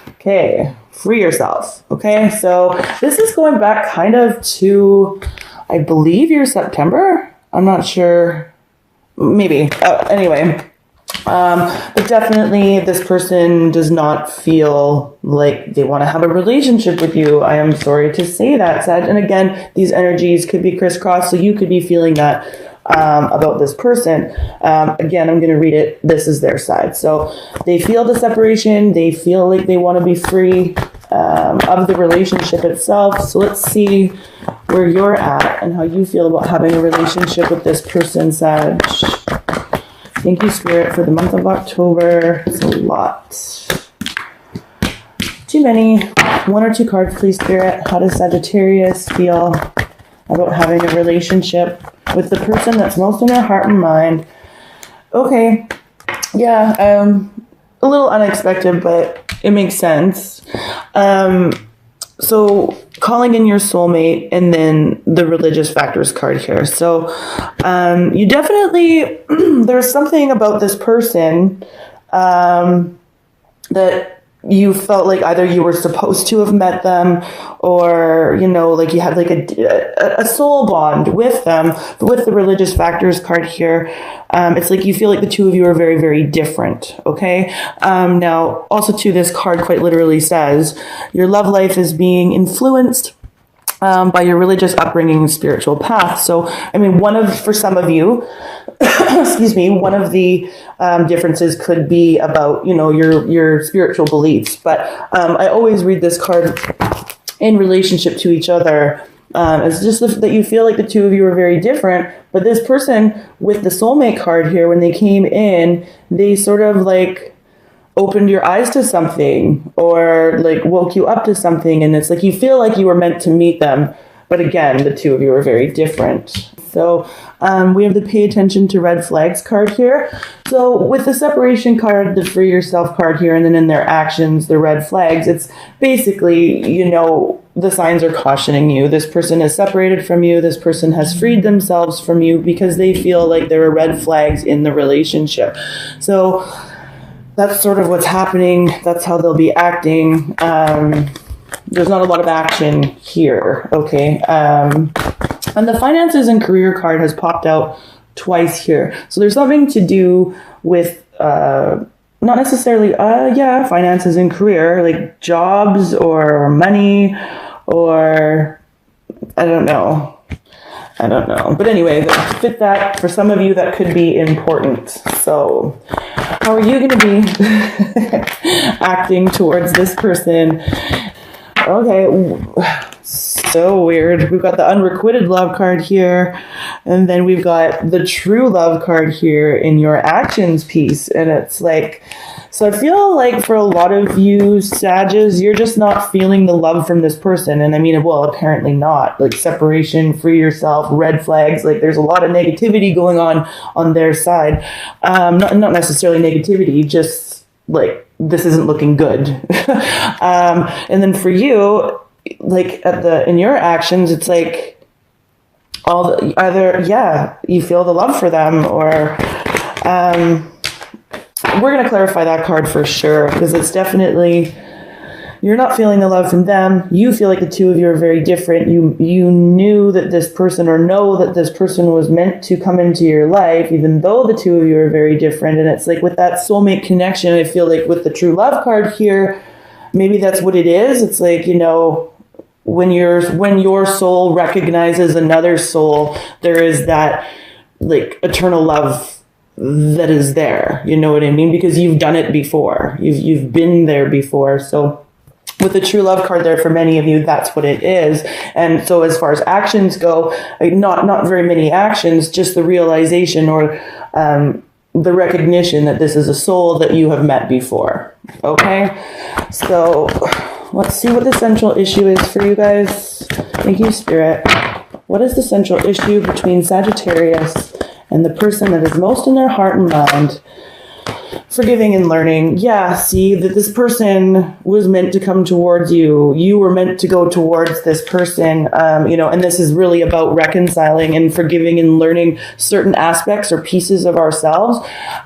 Okay, free yourself. Okay, so this is going back kind of to, I believe, your September. I'm not sure. Maybe. Anyway. But definitely this person does not feel like they want to have a relationship with you. I am sorry to say that, Sag. And again, these energies could be crisscrossed, so you could be feeling that about this person. Again, I'm going to read it. This is their side. So they feel the separation. They feel like they want to be free of the relationship itself. So let's see where you're at and how you feel about having a relationship with this person, Sag. Thank you, Spirit, for the month of October. It's a lot. Too many. 1 or 2 cards, please, Spirit. How does Sagittarius feel about having a relationship with the person that's most in their heart and mind? Okay. Yeah, a little unexpected, but it makes sense. So calling in your soulmate and then the religious factors card here. So you definitely, there's something about this person that you felt like either you were supposed to have met them or, you know, like you had like a soul bond with them. But with the religious factors card here, it's like you feel like the two of you are very, very different. Okay. Now, also too, this card quite literally says your love life is being influenced by your religious upbringing and spiritual path. So, I mean, for some of you, excuse me, one of the differences could be about, you know, your spiritual beliefs. But I always read this card in relationship to each other. It's just that you feel like the two of you are very different. But this person with the soulmate card here, when they came in, they sort of like opened your eyes to something or like woke you up to something. And it's like you feel like you were meant to meet them. But again, the two of you are very different. So we have the pay attention to red flags card here. So with the separation card, the free yourself card here, and then in their actions, the red flags, it's basically, you know, the signs are cautioning you. This person is separated from you. This person has freed themselves from you because they feel like there are red flags in the relationship. So that's sort of what's happening. That's how they'll be acting. There's not a lot of action here, okay? And the finances and career card has popped out twice here. So there's something to do with, not necessarily, finances and career, like jobs or money or, I don't know. But anyway, fit that, for some of you, that could be important. So how are you going to be acting towards this person? Okay, so weird. We've got the unrequited love card here, and then we've got the true love card here in your actions piece. And it's like, so I feel like for a lot of you Sages, you're just not feeling the love from this person. And I mean, well, apparently not. Like separation, free yourself, red flags. Like there's a lot of negativity going on their side. Not necessarily negativity, just like this isn't looking good. And then for you, like in your actions, it's like either you feel the love for them, or we're going to clarify that card for sure, because it's definitely, you're not feeling the love from them. You feel like the two of you are very different. You knew that this person, or know that this person was meant to come into your life, even though the two of you are very different. And it's like with that soulmate connection, I feel like with the true love card here, maybe that's what it is. It's like, you know, when your soul recognizes another soul, there is that like eternal love that is there. You know what I mean? Because you've done it before. You've been there before. So with the true love card there, for many of you, that's what it is. And so as far as actions go, like not very many actions, just the realization or the recognition that this is a soul that you have met before. Okay? So let's see what the central issue is for you guys. Thank you, Spirit. What is the central issue between Sagittarius and the person that is most in their heart and mind? Forgiving and learning. Yeah, see that this person was meant to come towards you. You were meant to go towards this person, and this is really about reconciling and forgiving and learning certain aspects or pieces of ourselves.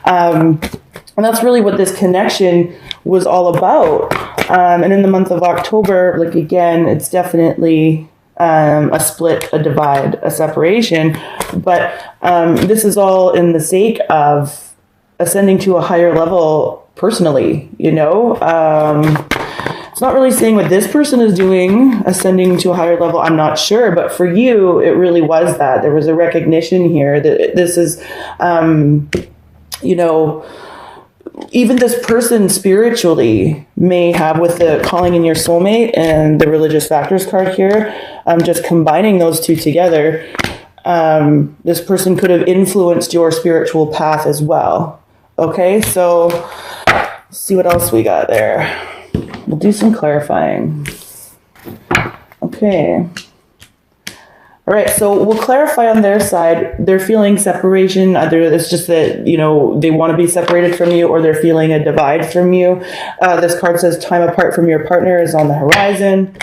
And that's really what this connection was all about. And in the month of October, like again, it's definitely a split, a divide, a separation. But this is all in the sake of ascending to a higher level personally, you know? It's not really saying what this person is doing, ascending to a higher level. I'm not sure. But for you, it really was that. There was a recognition here that this is, you know, even this person spiritually may have, with the calling in your soulmate and the religious factors card here, just combining those two together, this person could have influenced your spiritual path as well. Okay, so let's see what else we got there. We'll do some clarifying. Okay. All right, so we'll clarify on their side. They're feeling separation. Either it's just that, you know, they want to be separated from you, or they're feeling a divide from you. This card says time apart from your partner is on the horizon.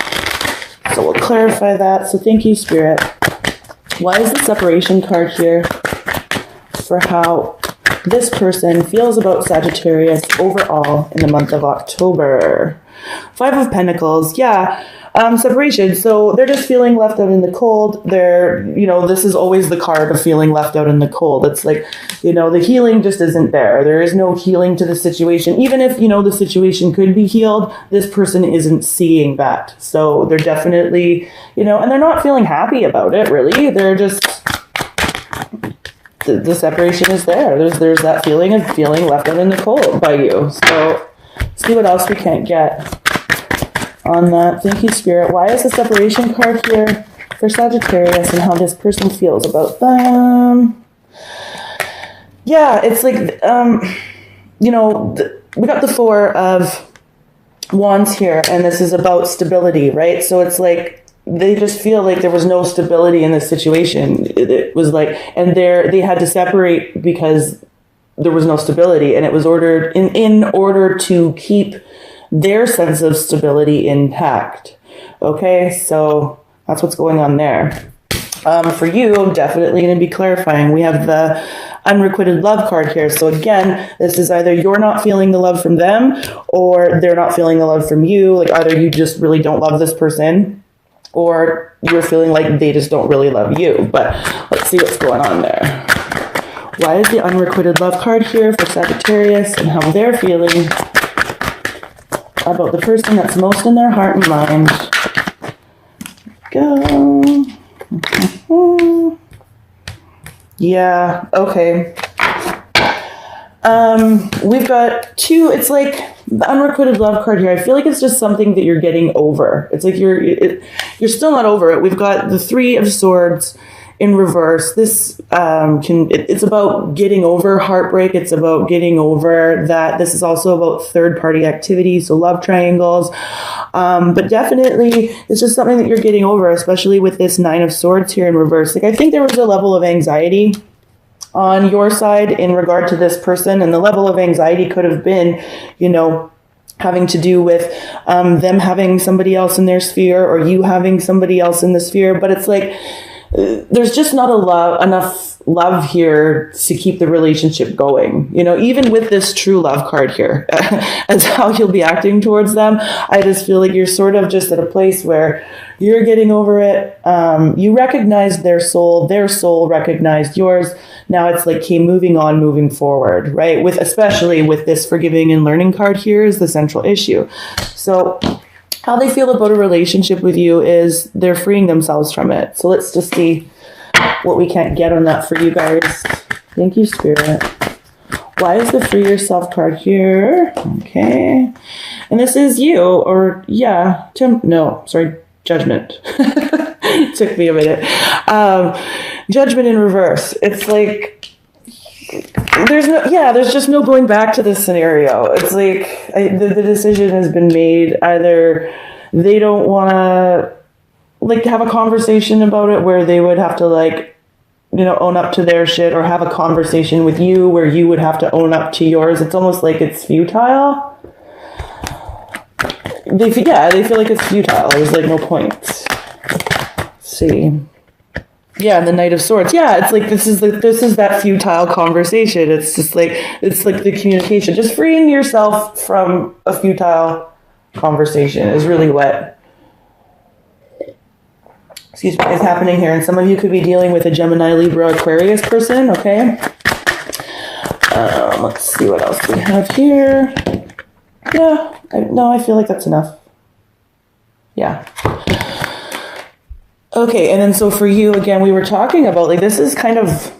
So we'll clarify that. So thank you, Spirit. Why is the separation card here for how this person feels about Sagittarius overall in the month of October? 5 of Pentacles, yeah, separation. So they're just feeling left out in the cold. They're, you know, this is always the card of feeling left out in the cold. It's like, you know, the healing just isn't there. There is no healing to the situation. Even if, you know, the situation could be healed, this person isn't seeing that. So they're definitely, you know, and they're not feeling happy about it, really. They're just, the separation is there. There's that feeling of feeling left out in the cold by you. So see what else we can't get on that. Thank you, Spirit. Why is the separation card here for Sagittarius and how this person feels about them? Yeah, it's like, you know, we got the 4 of Wands here, and this is about stability, right? So it's like, they just feel like there was no stability in this situation. It was like, and they had to separate because there was no stability, and it was ordered in order to keep their sense of stability intact. Okay, so that's what's going on there. For you, I'm definitely going to be clarifying. We have the unrequited love card here. So again, this is either you're not feeling the love from them, or they're not feeling the love from you. Like either you just really don't love this person, or you're feeling like they just don't really love you. But let's see what's going on there. Why is the unrequited love card here for Sagittarius and how they're feeling about the person that's most in their heart and mind? Go. Yeah, okay. We've got 2, it's like the unrequited love card here. I feel like it's just something that you're getting over. It's like you're still not over it. We've got the 3 of Swords in reverse. This it's about getting over heartbreak. It's about getting over that. This is also about third-party activities, so love triangles. But definitely, it's just something that you're getting over, especially with this 9 of Swords here in reverse. Like I think there was a level of anxiety on your side in regard to this person, and the level of anxiety could have been, you know, having to do with them having somebody else in their sphere, or you having somebody else in the sphere. But it's like there's just not enough love here to keep the relationship going. You know, even with this true love card here, as how you'll be acting towards them, I just feel like you're sort of just at a place where you're getting over it. You recognized their soul recognized yours. Now it's like, okay, moving on, moving forward, right? Especially with this forgiving and learning card here is the central issue. So how they feel about a relationship with you is they're freeing themselves from it. So let's just see what we can't get on that for you guys. Thank you, Spirit. Why is the free yourself card here? Okay. And this is you, or yeah, Judgment. Took me a minute. Judgment in reverse. It's like there's just no going back to this scenario. It's like the decision has been made. Either they don't want to like have a conversation about it where they would have to like, you know, own up to their shit, or have a conversation with you where you would have to own up to yours. It's almost like it's futile. They feel like it's futile. There's like no point. Let's see. Yeah, and the Knight of Swords. Yeah, it's like this is that futile conversation. It's just like the communication, just freeing yourself from a futile conversation is really what, excuse me, is happening here. And some of you could be dealing with a Gemini, Libra, Aquarius person, okay? Let's see what else we have here. Yeah, I feel like that's enough. Yeah. Okay, and then so for you, again, we were talking about, like, this is kind of,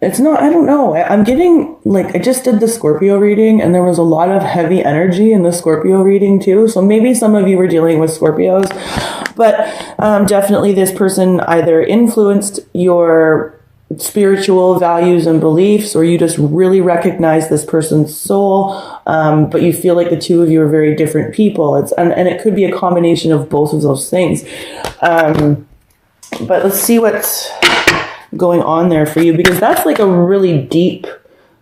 it's not, I don't know. I'm getting, like, I just did the Scorpio reading, and there was a lot of heavy energy in the Scorpio reading, too. So maybe some of you were dealing with Scorpios. But definitely this person either influenced your spiritual values and beliefs, or you just really recognize this person's soul, but you feel like the two of you are very different people. And it could be a combination of both of those things. But let's see what's going on there for you, because that's like a really deep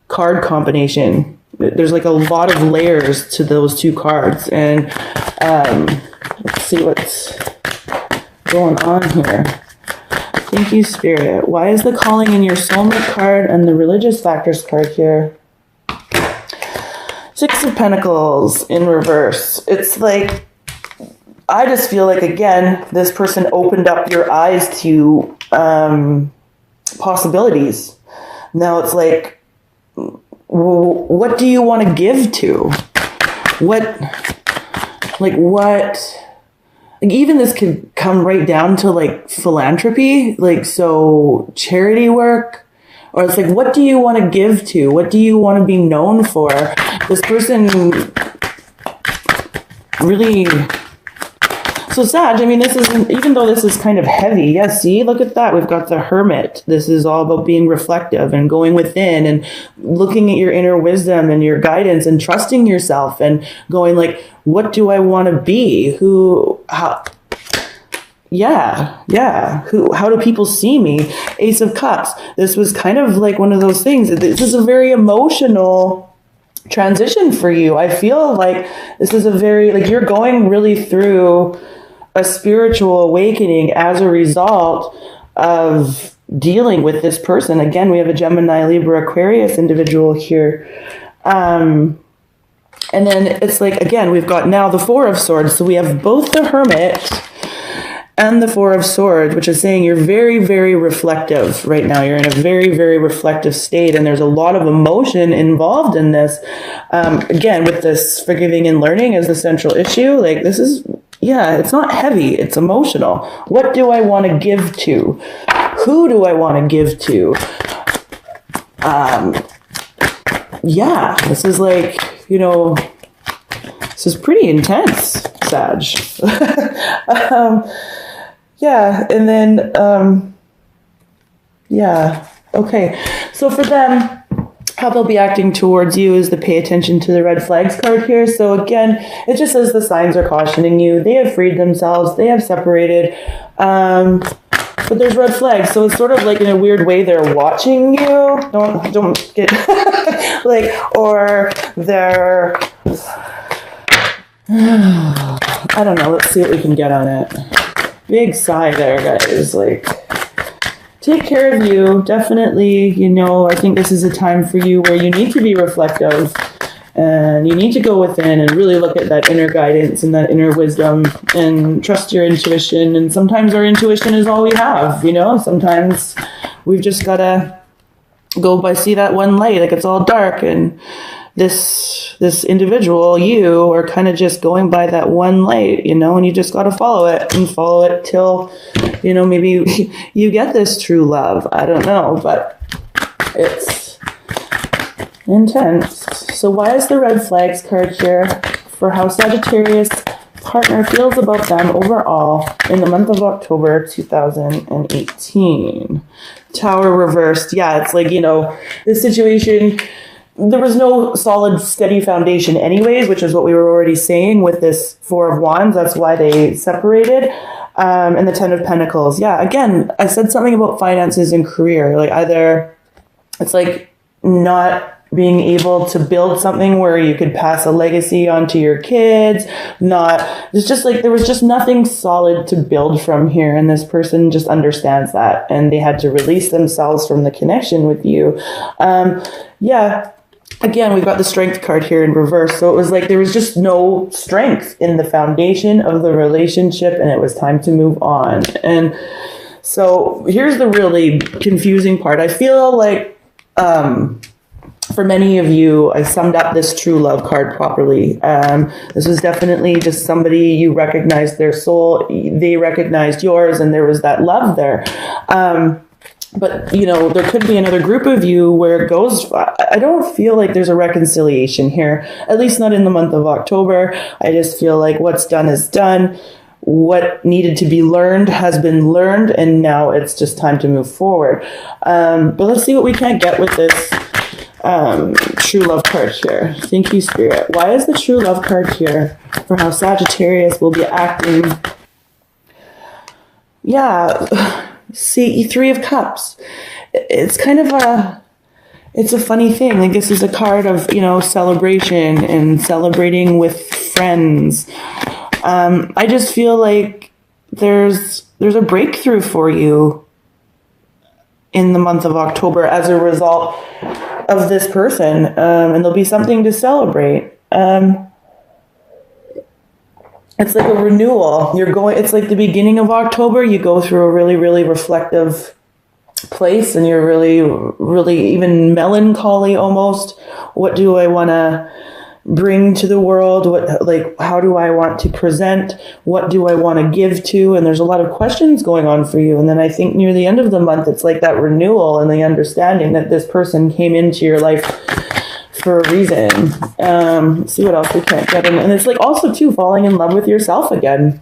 card combination. There's like a lot of layers to those two cards, and let's see what's going on here. Thank you, Spirit. Why is the calling in your soulmate card and the religious factors card here? Six of Pentacles in reverse. It's like, I just feel like, again, this person opened up your eyes to possibilities. Now it's like, what do you want to give to? Like, even this could come right down to, like, philanthropy, like, so charity work, or it's like, what do you want to give to? What do you want to be known for? This person really, so Sag, I mean, this isn't, even though this is kind of heavy, yeah, see, look at that. We've got the Hermit. This is all about being reflective and going within and looking at your inner wisdom and your guidance and trusting yourself and going like, what do I want to be? How do people see me? Ace of Cups. This was kind of like one of those things. This is a very emotional transition for you. I feel like this is a very, like, you're going really through a spiritual awakening as a result of dealing with this person. Again, we have a Gemini, Libra, Aquarius individual here. And then it's like, again, we've got now the Four of Swords. So we have both the Hermit and the Four of Swords, which is saying you're very, very reflective right now. You're in a very, very reflective state, and there's a lot of emotion involved in this. Again, with this forgiving and learning as the central issue, like, this is, yeah, it's not heavy, it's emotional. What do I want to give to? Who do I want to give to? Yeah, this is like, you know, this is pretty intense, Sag. Yeah, and then, yeah, okay. So for them, how they'll be acting towards you is to pay attention to the red flags card here. So again, it just says the signs are cautioning you. They have freed themselves. They have separated. But there's red flags. So it's sort of like, in a weird way, they're watching you. Don't get like, or they're, I don't know. Let's see what we can get on it. Big sigh there, guys. Like, take care of you. Definitely, you know, I think this is a time for you where you need to be reflective and you need to go within and really look at that inner guidance and that inner wisdom and trust your intuition. And sometimes our intuition is all we have, you know? Sometimes we've just got to go by, see that one light, like it's all dark, and this individual, you are kind of just going by that one light, you know, and you just got to follow it till, you know, maybe you get this true love. I don't know, but it's intense. So why is the red flags card here for how Sagittarius partner feels about them overall in the month of October 2018? Tower reversed. Yeah, it's like, you know, this situation, there was no solid, steady foundation anyways, which is what we were already saying with this Four of Wands. That's why they separated. And the Ten of Pentacles. Yeah, again, I said something about finances and career. Like, either it's like not being able to build something where you could pass a legacy onto your kids. It's just like there was just nothing solid to build from here. And this person just understands that. And they had to release themselves from the connection with you. Yeah. again, we've got the strength card here in reverse. So it was like there was just no strength in the foundation of the relationship, and it was time to move on. And so here's the really confusing part. I feel like for many of you, I summed up this true love card properly. This was definitely just somebody, you recognized their soul, they recognized yours, and there was that love there. But, you know, there could be another group of you where it goes, I don't feel like there's a reconciliation here, at least not in the month of October. I just feel like what's done is done. What needed to be learned has been learned, and now it's just time to move forward. But let's see what we can get with this true love card here. Thank you, Spirit. Why is the true love card here for how Sagittarius will be acting? Yeah. See, Three of Cups. It's kind of it's a funny thing. Like, this is a card of, you know, celebration and celebrating with friends. I just feel like there's a breakthrough for you in the month of October as a result of this person, and there'll be something to celebrate. It's like a renewal. It's like the beginning of October. You go through a really, really reflective place, and you're really, really even melancholy almost. What do I want to bring to the world? How do I want to present? What do I want to give to? And there's a lot of questions going on for you. And then I think near the end of the month, it's like that renewal and the understanding that this person came into your life for a reason. See what else we can't get in. And it's like also too falling in love with yourself again.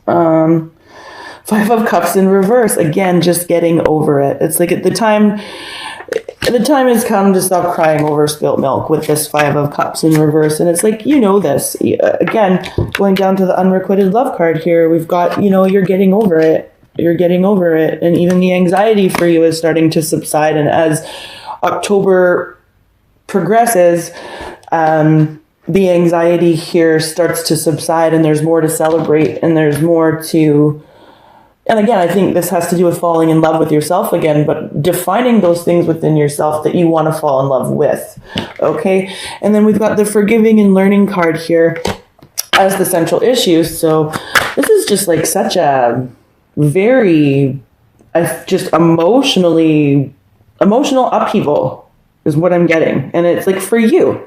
Five of Cups in reverse. Again, just getting over it. It's like the time has come to stop crying over spilt milk with this Five of Cups in reverse. And it's like, you know this. Again, going down to the unrequited love card here, we've got, you know, you're getting over it. You're getting over it. And even the anxiety for you is starting to subside. And as October progresses, the anxiety here starts to subside, and there's more to celebrate, and there's more to... And again, I think this has to do with falling in love with yourself again, but defining those things within yourself that you want to fall in love with. Okay. And then we've got the forgiving and learning card here as the central issue. So this is just like such a very, just emotional upheaval is what I'm getting. And it's like for you.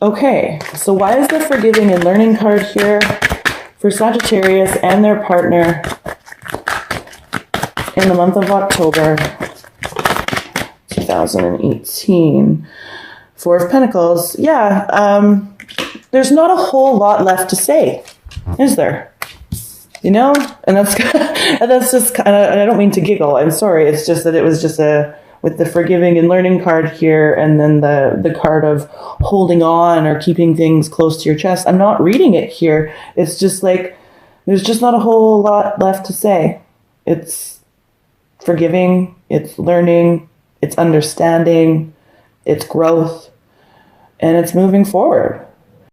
Okay. So why is the forgiving and learning card here for Sagittarius and their partner in the month of October 2018? Four of Pentacles. Yeah, there's not a whole lot left to say, is there? You know? And that's just kind of, and I don't mean to giggle, I'm sorry, it's just that it was just with the forgiving and learning card here, and then the card of holding on or keeping things close to your chest. I'm not reading it here. It's just like, there's just not a whole lot left to say. It's forgiving, it's learning, it's understanding, it's growth, and it's moving forward.